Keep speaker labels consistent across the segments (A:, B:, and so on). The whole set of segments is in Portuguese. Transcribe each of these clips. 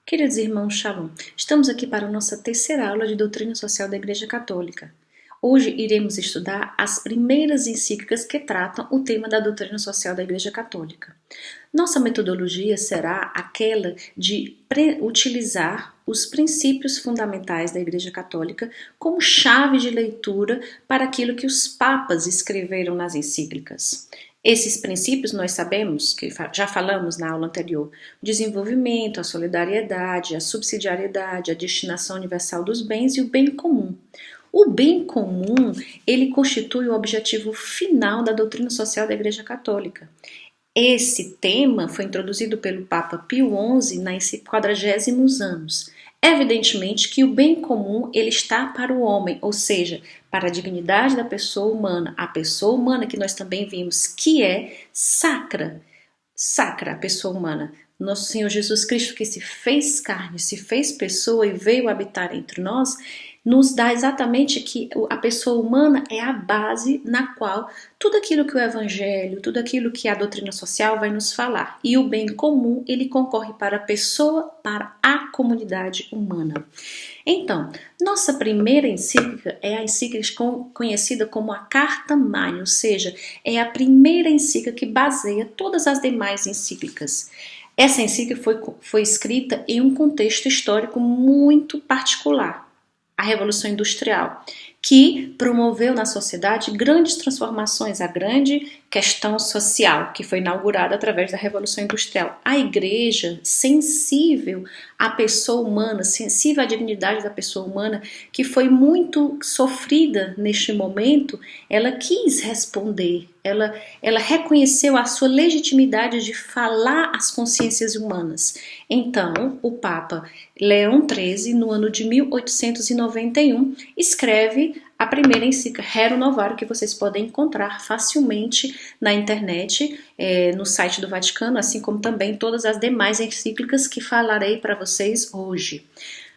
A: Queridos irmãos, Shalom, estamos aqui para a nossa terceira aula de Doutrina Social da Igreja Católica. Hoje iremos estudar as primeiras encíclicas que tratam o tema da doutrina social da Igreja Católica. Nossa metodologia será aquela de utilizar os princípios fundamentais da Igreja Católica como chave de leitura para aquilo que os papas escreveram nas encíclicas. Esses princípios nós sabemos, que já falamos na aula anterior, o desenvolvimento, a solidariedade, a subsidiariedade, a destinação universal dos bens e o bem comum. O bem comum, ele constitui o objetivo final da doutrina social da Igreja Católica. Esse tema foi introduzido pelo Papa Pio XI nos 40º anos. Evidentemente que o bem comum ele está para o homem, ou seja, para a dignidade da pessoa humana, a pessoa humana que nós também vimos que é sacra a pessoa humana. Nosso Senhor Jesus Cristo que se fez carne, se fez pessoa e veio habitar entre nós, nos dá exatamente que a pessoa humana é a base na qual tudo aquilo que o Evangelho, tudo aquilo que a doutrina social vai nos falar. E o bem comum, ele concorre para a pessoa, para a comunidade humana. Então, nossa primeira encíclica é a encíclica conhecida como a Carta Magna, ou seja, é a primeira encíclica que baseia todas as demais encíclicas. Essa encíclica foi escrita em um contexto histórico muito particular. A Revolução Industrial, que promoveu na sociedade grandes transformações, a grande questão social que foi inaugurada através da Revolução Industrial. A igreja, sensível à pessoa humana, sensível à dignidade da pessoa humana, que foi muito sofrida neste momento, ela quis responder, ela reconheceu a sua legitimidade de falar às consciências humanas. Então, o Papa Leão XIII, no ano de 1891, escreve a primeira encíclica Rerum Novarum, que vocês podem encontrar facilmente na internet, no site do Vaticano, assim como também todas as demais encíclicas que falarei para vocês hoje.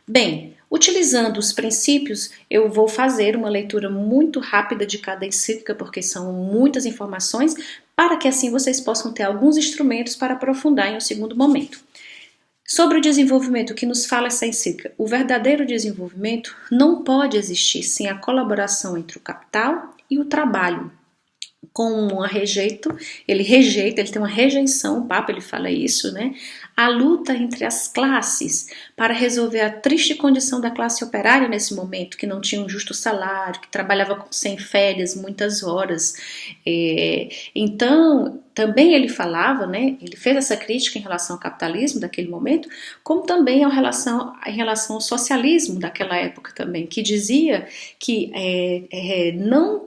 A: Bem, utilizando os princípios, eu vou fazer uma leitura muito rápida de cada encíclica, porque são muitas informações, para que assim vocês possam ter alguns instrumentos para aprofundar em um segundo momento. Sobre o desenvolvimento, o que nos fala essa encíclica? O verdadeiro desenvolvimento não pode existir sem a colaboração entre o capital e o trabalho. Ele tem uma rejeição, o Papa ele fala isso, né? A luta entre as classes para resolver a triste condição da classe operária nesse momento, que não tinha um justo salário, que trabalhava sem férias muitas horas. Então, também ele falava, né? Ele fez essa crítica em relação ao capitalismo daquele momento, como também em relação ao socialismo daquela época também, que dizia que não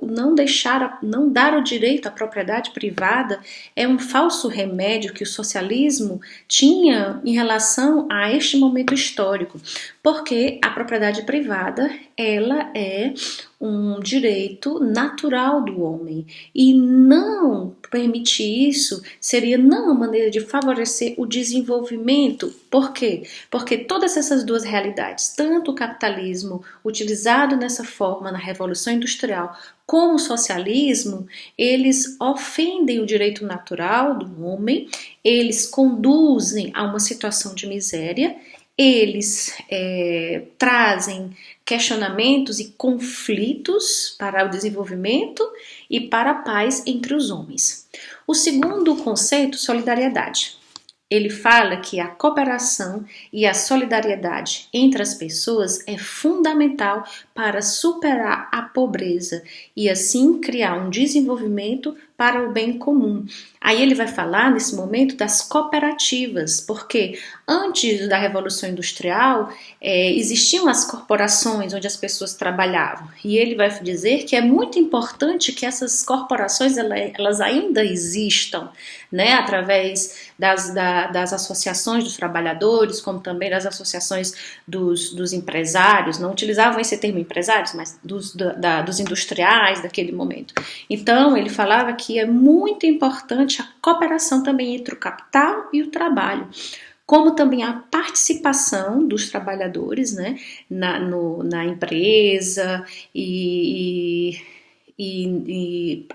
A: dar o direito à propriedade privada é um falso remédio que o socialismo tinha em relação a este momento histórico, porque a propriedade privada ela é um direito natural do homem e não permitir isso seria não uma maneira de favorecer o desenvolvimento. Por quê? Porque todas essas duas realidades, tanto o capitalismo utilizado nessa forma na Revolução Industrial como o socialismo, eles ofendem o direito natural do homem, eles conduzem a uma situação de miséria, eles trazem questionamentos e conflitos para o desenvolvimento e para a paz entre os homens. O segundo conceito, solidariedade. Ele fala que a cooperação e a solidariedade entre as pessoas é fundamental para superar a pobreza e assim criar um desenvolvimento para o bem comum. Aí ele vai falar nesse momento das cooperativas, porque antes da Revolução Industrial existiam as corporações onde as pessoas trabalhavam e ele vai dizer que é muito importante que essas corporações elas ainda existam, né, através das associações dos trabalhadores, como também das associações dos empresários, não utilizavam esse termo empresários, mas dos industriais daquele momento. Então ele falava que é muito importante a cooperação também entre o capital e o trabalho, como também a participação dos trabalhadores, né, na empresa e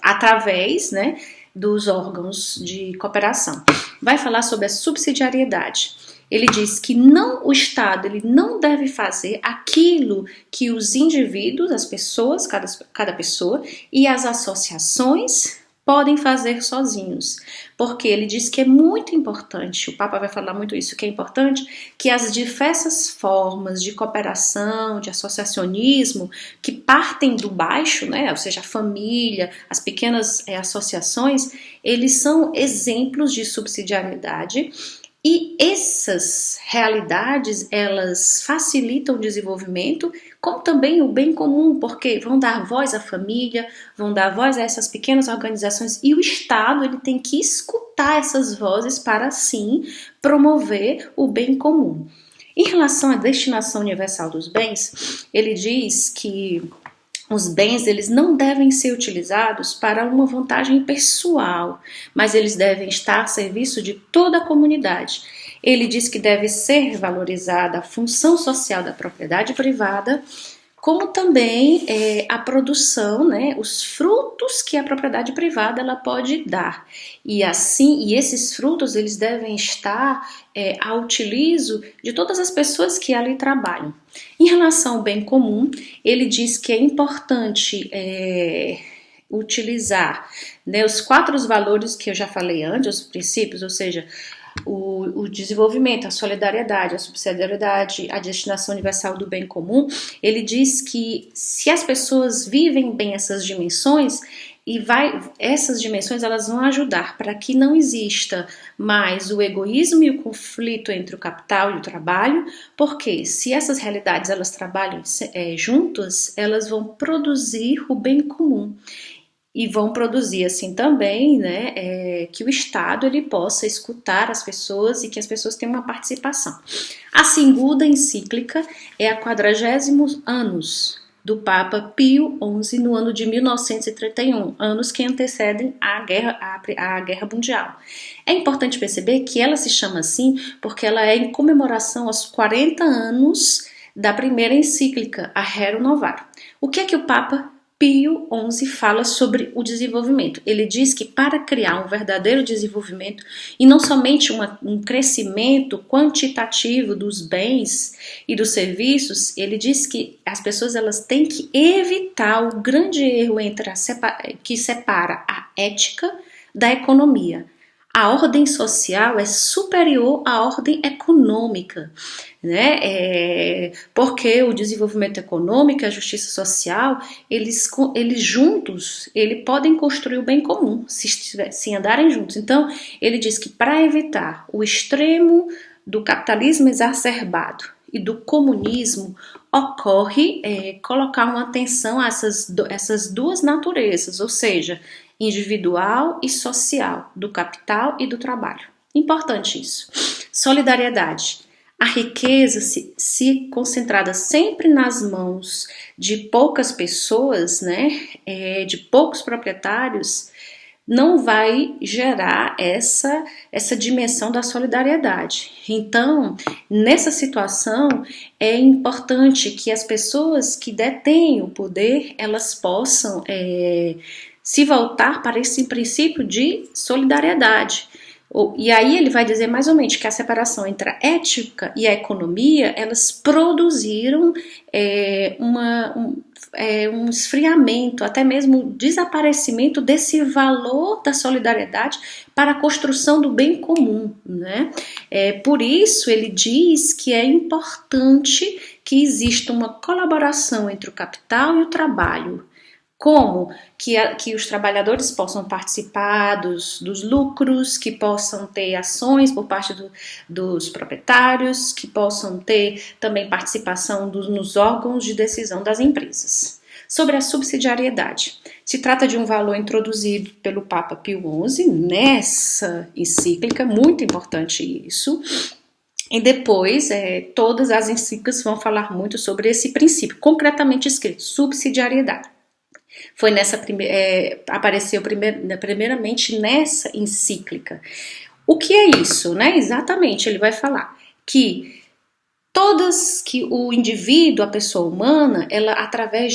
A: através, né, dos órgãos de cooperação. vai falar sobre a subsidiariedade. Ele diz que não, o Estado ele não deve fazer aquilo que os indivíduos, as pessoas, cada pessoa e as associações podem fazer sozinhos, porque ele diz que é muito importante, o Papa vai falar muito isso, que é importante que as diversas formas de cooperação, de associacionismo, que partem do baixo, né, ou seja, a família, as pequenas associações, eles são exemplos de subsidiariedade. E essas realidades, elas facilitam o desenvolvimento, como também o bem comum, porque vão dar voz à família, vão dar voz a essas pequenas organizações, e o Estado ele tem que escutar essas vozes para, assim, promover o bem comum. Em relação à destinação universal dos bens, ele diz que os bens eles não devem ser utilizados para uma vantagem pessoal, mas eles devem estar a serviço de toda a comunidade. Ele diz que deve ser valorizada a função social da propriedade privada, como também a produção, né, os frutos que a propriedade privada ela pode dar. E assim, e esses frutos eles devem estar ao utilizo de todas as pessoas que ali trabalham. Em relação ao bem comum, ele diz que é importante utilizar, né, os 4 valores que eu já falei antes, os princípios, ou seja, o desenvolvimento, a solidariedade, a subsidiariedade, a destinação universal do bem comum. Ele diz que se as pessoas vivem bem essas dimensões, essas dimensões elas vão ajudar para que não exista mais o egoísmo e o conflito entre o capital e o trabalho, porque se essas realidades elas trabalham juntas, elas vão produzir o bem comum. E vão produzir assim também, né, que o Estado ele possa escutar as pessoas e que as pessoas tenham uma participação. A segunda encíclica é a 40º anos do Papa Pio XI no ano de 1931, anos que antecedem a Guerra Mundial. É importante perceber que ela se chama assim porque ela é em comemoração aos 40 anos da primeira encíclica, a Rerum Novarum. O que é que o Papa Pio XI fala sobre o desenvolvimento? Ele diz que para criar um verdadeiro desenvolvimento e não somente um crescimento quantitativo dos bens e dos serviços, ele diz que as pessoas elas têm que evitar o grande erro que separa a ética da economia. A ordem social é superior à ordem econômica, né? Porque o desenvolvimento econômico e a justiça social, eles juntos, podem construir o bem comum, se andarem juntos. Então, ele diz que para evitar o extremo do capitalismo exacerbado e do comunismo, ocorre colocar uma atenção a essas duas naturezas, ou seja, individual e social, do capital e do trabalho. Importante isso. Solidariedade. A riqueza, se concentrada sempre nas mãos de poucas pessoas, né, de poucos proprietários, não vai gerar essa dimensão da solidariedade. Então, nessa situação, é importante que as pessoas que detêm o poder, elas possam se voltar para esse princípio de solidariedade. E aí ele vai dizer mais ou menos que a separação entre a ética e a economia, elas produziram um esfriamento, até mesmo um desaparecimento desse valor da solidariedade para a construção do bem comum, né? Por isso ele diz que é importante que exista uma colaboração entre o capital e o trabalho. Como que os trabalhadores possam participar dos lucros, que possam ter ações por parte dos proprietários, que possam ter também participação nos órgãos de decisão das empresas. Sobre a subsidiariedade, se trata de um valor introduzido pelo Papa Pio XI nessa encíclica, muito importante isso. E depois, todas as encíclicas vão falar muito sobre esse princípio, concretamente escrito, subsidiariedade. Foi apareceu primeiramente nessa encíclica. O que é isso, né? Exatamente, ele vai falar que todas que o indivíduo, a pessoa humana, ela através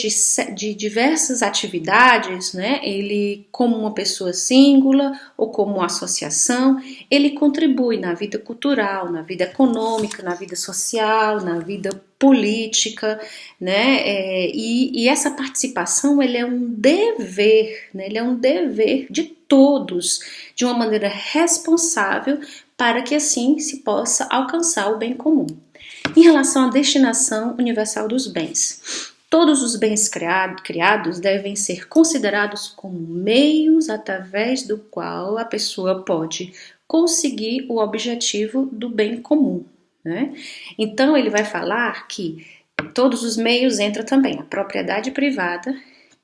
A: de diversas atividades, né, ele como uma pessoa singular ou como uma associação, ele contribui na vida cultural, na vida econômica, na vida social, na vida política, né, e essa participação ele é um dever, né, ele é um dever de todos, de uma maneira responsável, para que assim se possa alcançar o bem comum. Em relação à destinação universal dos bens, todos os bens criados devem ser considerados como meios através do qual a pessoa pode conseguir o objetivo do bem comum, né? Então ele vai falar que todos os meios entra também a propriedade privada,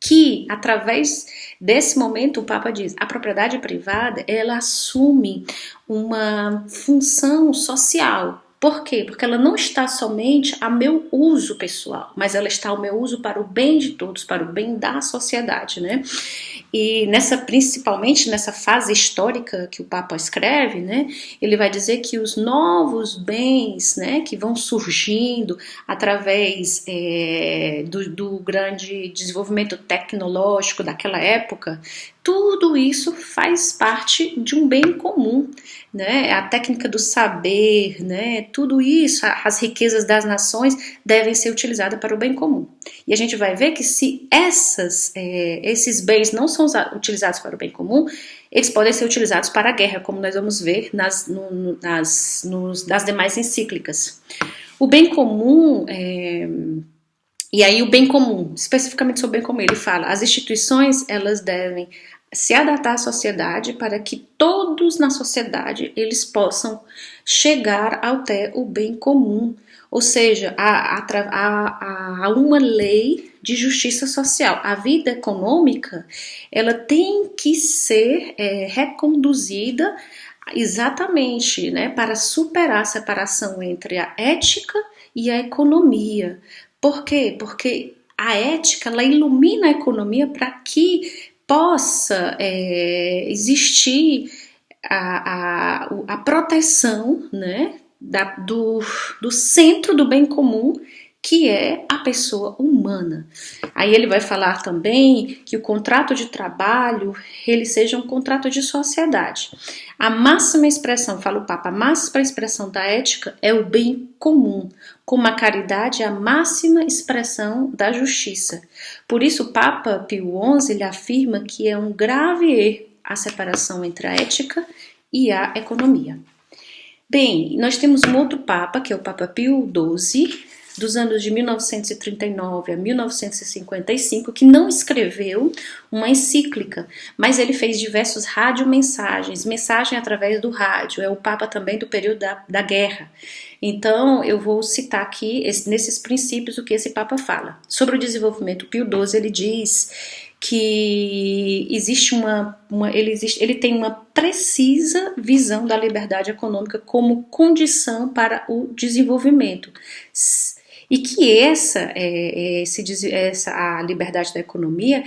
A: que através desse momento o Papa diz, a propriedade privada ela assume uma função social. Por quê? Porque ela não está somente a meu uso pessoal, mas ela está ao meu uso para o bem de todos, para o bem da sociedade, né? E principalmente nessa fase histórica que o Papa escreve, né, ele vai dizer que os novos bens, né, que vão surgindo através do grande desenvolvimento tecnológico daquela época, tudo isso faz parte de um bem comum, né? A técnica do saber, né? Tudo isso, as riquezas das nações devem ser utilizadas para o bem comum. E a gente vai ver que se esses bens não são utilizados para o bem comum, eles podem ser utilizados para a guerra, como nós vamos ver nas demais encíclicas. O bem comum e aí o bem comum, especificamente sobre o bem comum, ele fala, as instituições elas devem se adaptar à sociedade para que todos na sociedade eles possam chegar até o bem comum, ou seja, a uma lei de justiça social. A vida econômica ela tem que ser reconduzida exatamente, né, para superar a separação entre a ética e a economia. Por quê? Porque a ética ela ilumina a economia para que possa existir a proteção, né, do centro do bem comum, que é a pessoa humana. Aí ele vai falar também que o contrato de trabalho ele seja um contrato de sociedade. A máxima expressão, fala o Papa, a máxima expressão da ética é o bem comum, como a caridade é a máxima expressão da justiça. Por isso o Papa Pio XI ele afirma que é um grave erro a separação entre a ética e a economia. Bem, nós temos um outro Papa, que é o Papa Pio XII, dos anos de 1939 a 1955, que não escreveu uma encíclica, mas ele fez diversos radiomensagens, mensagem através do rádio, é o Papa também do período da guerra. Então, eu vou citar aqui, nesses princípios, o que esse Papa fala. Sobre o desenvolvimento, Pio XII, ele diz que existe ele tem uma precisa visão da liberdade econômica como condição para o desenvolvimento. E que a liberdade da economia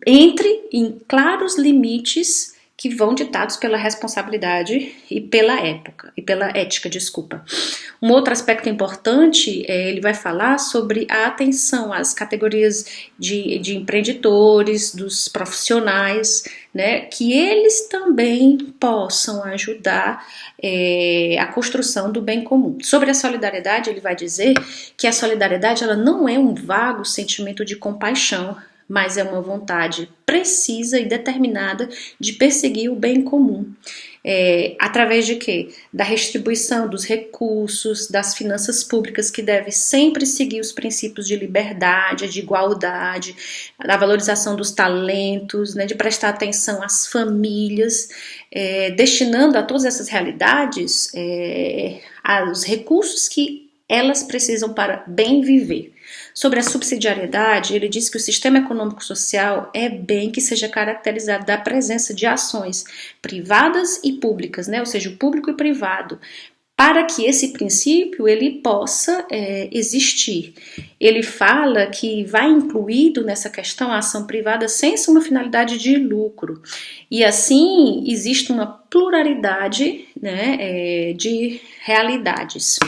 A: entre em claros limites que vão ditados pela responsabilidade e pela ética, desculpa. Um outro aspecto importante, ele vai falar sobre a atenção às categorias de empreendedores, dos profissionais, né, que eles também possam ajudar a construção do bem comum. Sobre a solidariedade, ele vai dizer que a solidariedade ela não é um vago sentimento de compaixão, mas é uma vontade precisa e determinada de perseguir o bem comum. Através de quê? Da redistribuição dos recursos, das finanças públicas que devem sempre seguir os princípios de liberdade, de igualdade, da valorização dos talentos, né, de prestar atenção às famílias, destinando a todas essas realidades os recursos que elas precisam para bem viver. Sobre a subsidiariedade, ele diz que o sistema econômico-social é bem que seja caracterizado da presença de ações privadas e públicas, né? Ou seja, o público e privado, para que esse princípio ele possa existir. Ele fala que vai incluído nessa questão a ação privada sem ser uma finalidade de lucro. E assim existe uma pluralidade, né, de realidades.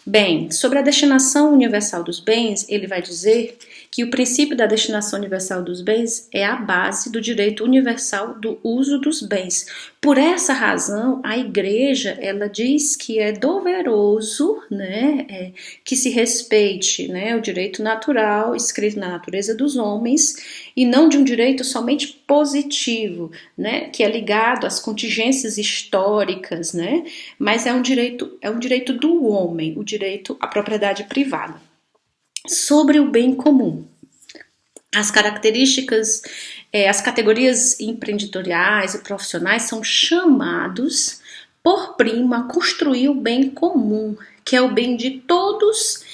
A: Bem, sobre a destinação universal dos bens, ele vai dizer que o princípio da destinação universal dos bens é a base do direito universal do uso dos bens. Por essa razão, a Igreja, ela diz que é doveroso, né, que se respeite, né, o direito natural escrito na natureza dos homens e não de um direito somente positivo, né, que é ligado às contingências históricas, né, mas é um direito do homem, o direito à propriedade privada. Sobre o bem comum, as características, as categorias empreendedoriais e profissionais são chamados por primo a construir o bem comum, que é o bem de todos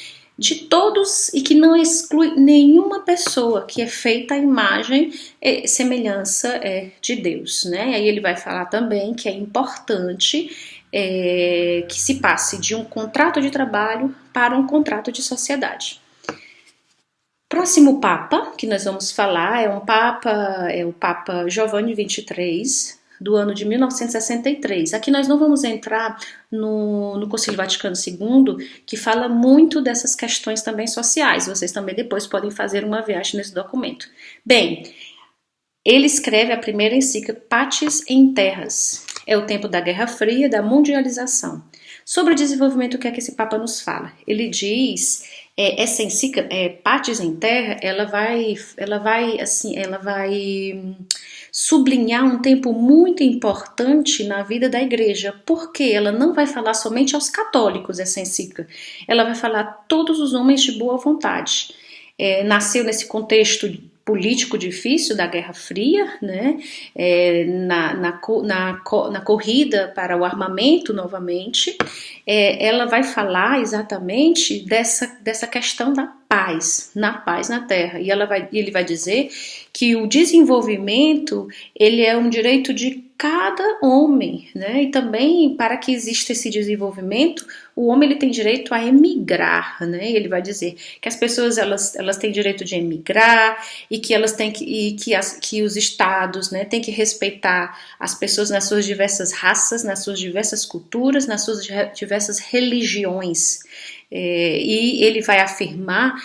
A: e que não exclui nenhuma pessoa, que é feita à imagem e semelhança de Deus, né? Aí ele vai falar também que é importante que se passe de um contrato de trabalho para um contrato de sociedade. Próximo Papa que nós vamos falar é o Papa Giovanni XXIII, do ano de 1963. Aqui nós não vamos entrar no Concílio Vaticano II, que fala muito dessas questões também sociais. Vocês também depois podem fazer uma viagem nesse documento. Bem, ele escreve a primeira encíclica Pacis in Terras. É o tempo da Guerra Fria, da mundialização. Sobre o desenvolvimento, o que é que esse Papa nos fala? Ele diz, essa encíclica, Pacis in Terra, ela vai sublinhar um tempo muito importante na vida da igreja, porque ela não vai falar somente aos católicos, essa encíclica, ela vai falar a todos os homens de boa vontade. Nasceu nesse contexto político difícil da Guerra Fria, né? Na corrida para o armamento novamente, ela vai falar exatamente dessa questão da paz na Terra, e ele vai dizer que o desenvolvimento ele é um direito de cada homem, né? E também para que exista esse desenvolvimento, o homem ele tem direito a emigrar, né? E ele vai dizer que as pessoas elas têm direito de emigrar e que elas têm que os estados, né, têm que respeitar as pessoas nas suas diversas raças, nas suas diversas culturas, nas suas diversas religiões. E ele vai afirmar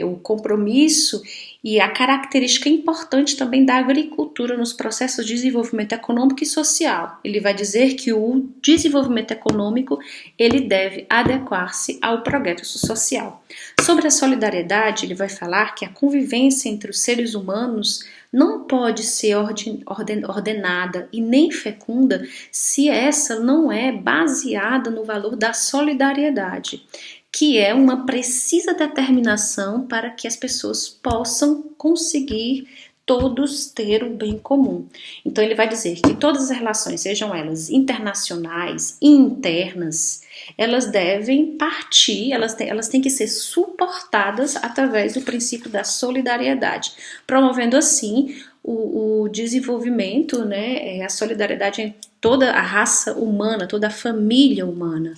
A: o compromisso e a característica importante também da agricultura nos processos de desenvolvimento econômico e social. Ele vai dizer que o desenvolvimento econômico ele deve adequar-se ao progresso social. Sobre a solidariedade, ele vai falar que a convivência entre os seres humanos não pode ser ordenada e nem fecunda se essa não é baseada no valor da solidariedade, que é uma precisa determinação para que as pessoas possam conseguir todos ter o bem comum. Então ele vai dizer que todas as relações, sejam elas internacionais e internas, elas devem partir, elas têm que ser suportadas através do princípio da solidariedade, promovendo assim o desenvolvimento, né, a solidariedade em toda a raça humana, toda a família humana.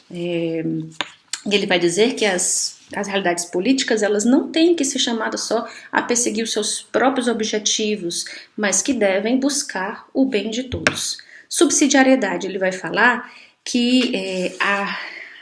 A: Ele vai dizer que as realidades políticas elas não têm que ser chamadas só a perseguir os seus próprios objetivos, mas que devem buscar o bem de todos. Subsidiariedade, ele vai falar que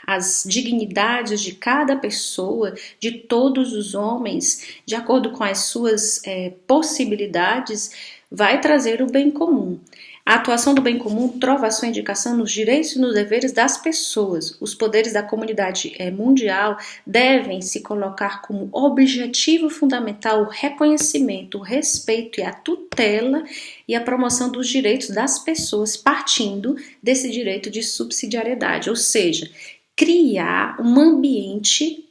A: as dignidades de cada pessoa, de todos os homens, de acordo com as suas possibilidades, vai trazer o bem comum. A atuação do bem comum trova a sua indicação nos direitos e nos deveres das pessoas. Os poderes da comunidade mundial devem se colocar como objetivo fundamental o reconhecimento, o respeito e a tutela e a promoção dos direitos das pessoas, partindo desse direito de subsidiariedade, ou seja, criar um ambiente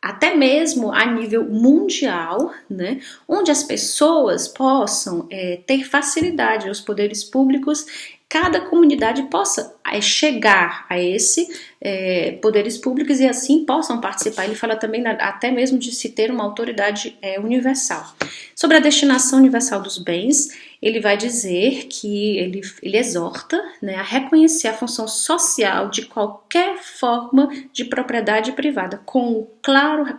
A: até mesmo a nível mundial, né, onde as pessoas possam ter facilidade, os poderes públicos, cada comunidade possa chegar a esse poderes públicos e assim possam participar. Ele fala também até mesmo de se ter uma autoridade universal. Sobre a destinação universal dos bens, ele vai dizer que ele exorta, né, a reconhecer a função social de qualquer forma de propriedade privada, com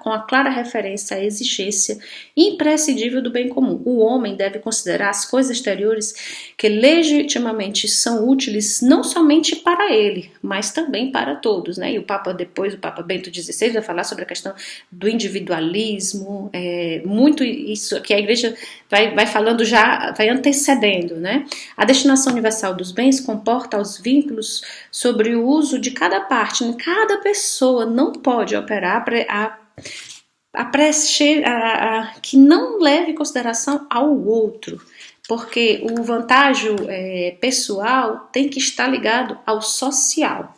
A: a clara referência à exigência imprescindível do bem comum. O homem deve considerar as coisas exteriores que legitimamente são úteis não somente para ele, mas também para todos, né? E o Papa Bento XVI vai falar sobre a questão do individualismo, muito isso que a igreja vai falando já, vai antecedendo, né? A destinação universal dos bens comporta os vínculos sobre o uso de cada parte, em cada pessoa não pode operar que não leve em consideração ao outro, porque o vantajo pessoal tem que estar ligado ao social,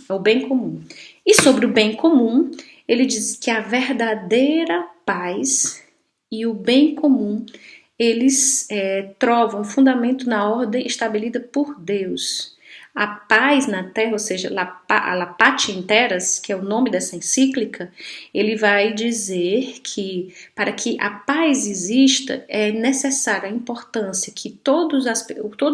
A: ao bem comum. E sobre o bem comum, ele diz que a verdadeira paz e o bem comum, eles trovam fundamento na ordem estabelecida por Deus. A paz na terra, ou seja, a La Pax in Terras, que é o nome dessa encíclica, ele vai dizer que para que a paz exista é necessária a importância que todos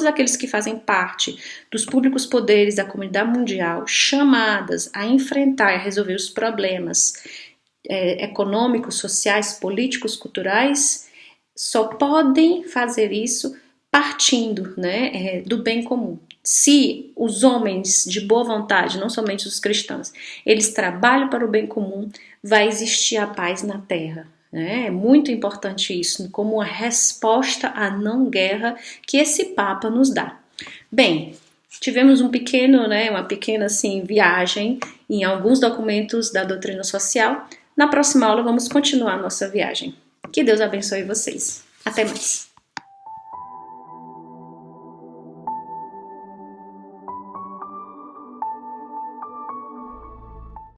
A: aqueles que fazem parte dos públicos poderes da comunidade mundial, chamadas a enfrentar e a resolver os problemas econômicos, sociais, políticos, culturais, só podem fazer isso partindo, né, do bem comum. Se os homens de boa vontade, não somente os cristãos, eles trabalham para o bem comum, vai existir a paz na terra. Né? É muito importante isso, como uma resposta à não guerra que esse Papa nos dá. Bem, tivemos uma pequena assim, viagem em alguns documentos da doutrina social. Na próxima aula vamos continuar a nossa viagem. Que Deus abençoe vocês. Até mais.